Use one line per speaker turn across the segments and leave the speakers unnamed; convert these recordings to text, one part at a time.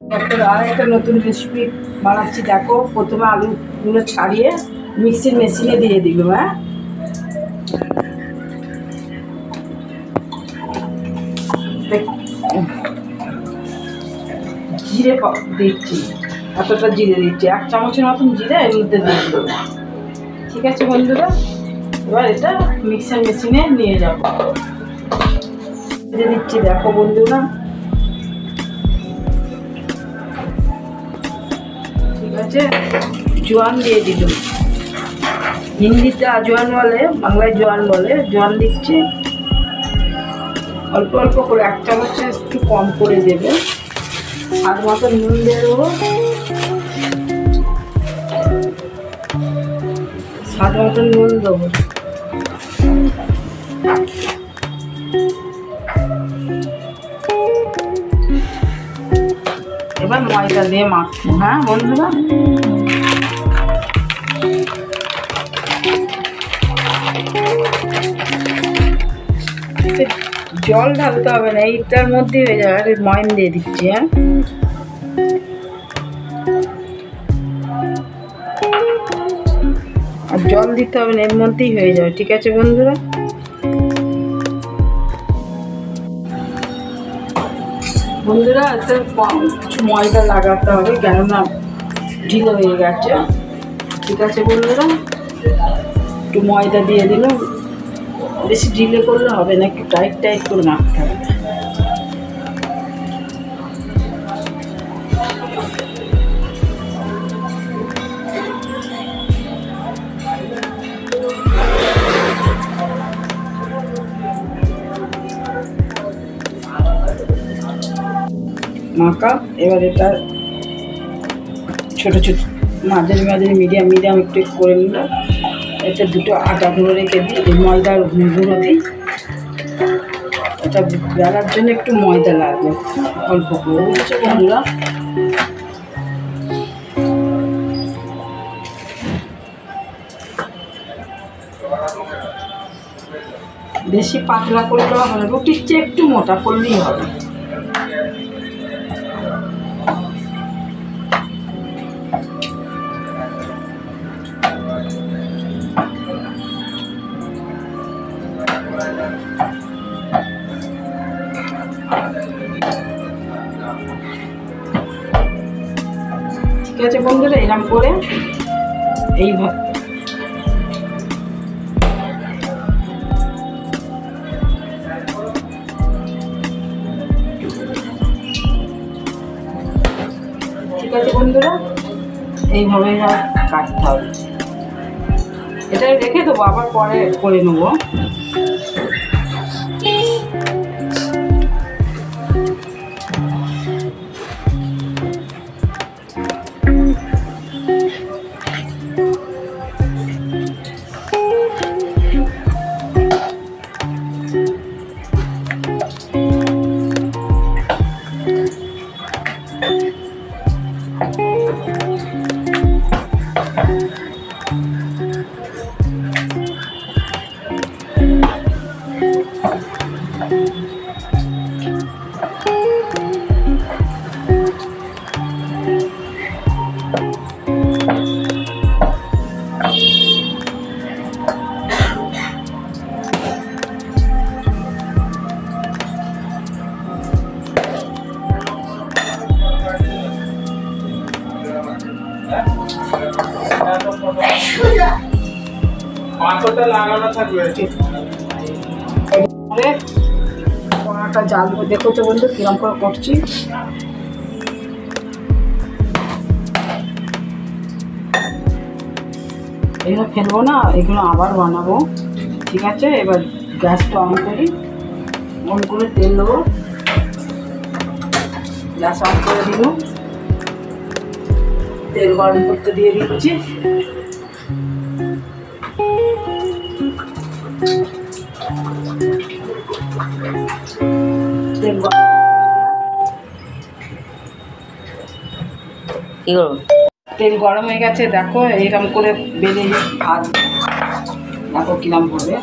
একটা নতুন রেসিপি বানাচ্ছি দেখো। প্রথমে আলুগুলো ছাড়িয়ে মিক্সির মেশিনে দিয়ে দিল। হ্যাঁ, জিরে দিচ্ছি, এতটা জিরে দিচ্ছি, 1 চামচের মতন জিরে এর মধ্যে দিয়ে দেবো। ঠিক আছে বন্ধুরা, এবার এটা মিক্সার মেশিনে নিয়ে যাবো। দিয়ে দিচ্ছি দেখো বন্ধুরা। ঠিক আছে, জোয়ান দিয়ে দিল। হিন্দিতে আজওয়ান বলে, বাংলায় জোয়ান বলে। জোয়ান দিচ্ছি অল্প অল্প করে, 1 চামচে একটু কম করে দেবে। স্বাদ মতো নুন দিয়ে দেবো, স্বাদ মতো নুন দেবো। এবার ময়দা দিয়ে মাখবো। হ্যাঁ বন্ধুরা, জল ঢালতে হবে না, এইটার মধ্যেই হয়ে যাবে। আর ময়ন দিয়ে দিচ্ছি। হ্যাঁ, আর জল দিতে হবে না, এর মধ্যেই হয়ে যাবে। ঠিক আছে বন্ধুরা, এতে কিছু ময়দা লাগাতে হবে, কেননা ঢিলে হয়ে গেছে। ঠিক আছে বন্ধুরা, একটু ময়দা দিয়ে দিলাম। বেশি ঢিলে করলে হবে না, একটু টাইট টাইট করে মাখতে হবে। মাখা, এবার এটা ছোটো ছোটো মাঝারি মাঝারি মিডিয়াম একটু করে নিলাম। এটা দুটো আটা গুঁড়ো রেখে দিই, ময়দার গুঁড়ো দিই। এটা বেলার জন্য একটু ময়দা লাগবে অল্প করে, বুঝছো বন্ধুরা। বেশি পাতলা করলেও হবে, রুটির চেয়ে একটু মোটা করলেই হবে। ঠিক আছে বন্ধুরা, এরকম করে এইভাবে ঠিক আছে বন্ধুরা, এইভাবে কাটতে হবে। এটা রেখে দেবো, আবার পরে করে নেবো। কড়াটা জ্বালবো, দেখো তো বন্ধু কিরম করে করছি। এগুলো ফেলবো না, এগুলো আবার বানাবো। ঠিক আছে, এবার গ্যাসটা অন করি, অন করে তেল দেবো। গ্যাস অন করে দিল, তেল গরম করতে দিয়ে দিচ্ছি। তেল গরম হয়ে গেছে, দেখো এইরকম করে বেলে ভাত দেখো কিরম হবে।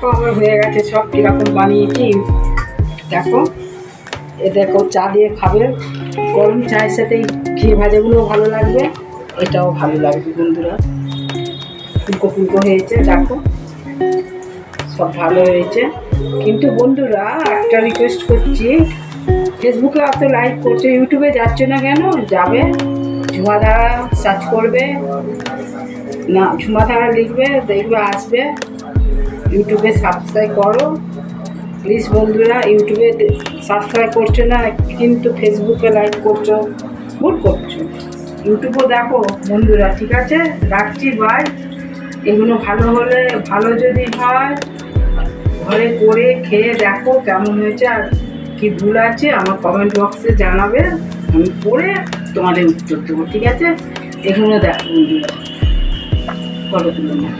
দেখো আমার হয়ে গেছে সব কীরকম বানিয়েছি। দেখো দেখো চা দিয়ে খাবে, গরম চায়ের সাথে ঘি ভাজাগুলো ভালো লাগবে, এটাও ভালো লাগবে বন্ধুরা। ফুলকো ফুলকো হয়েছে, দেখো সব ভালো হয়েছে। কিন্তু বন্ধুরা একটা রিকোয়েস্ট করছি, ফেসবুকে অত লাইক করছো, ইউটিউবে যাচ্ছ না কেন? যাবে, ঝুমাধারা সার্চ করবে, না ঝুমাধারা লিখবে, দেখবে আসবে। ইউটিউবে সাবস্ক্রাইব করো প্লিজ বন্ধুরা। ইউটিউবে সাবস্ক্রাইব করছো না কিন্তু ফেসবুকে লাইক করছো, ভুল করছো। ইউটিউবও দেখো বন্ধুরা, ঠিক আছে, রাখছি, বাই। এগুলো ভালো হলে, ভালো যদি হয় ঘরে করে খেয়ে দেখো কেমন হয়েছে, আর কি ভুল আছে আমার কমেন্ট বক্সে জানাবে, আমি পড়ে তোমাদের উত্তর দেবো, ঠিক আছে। এগুলো দেখো বন্ধুরা, ফটো তুলে না।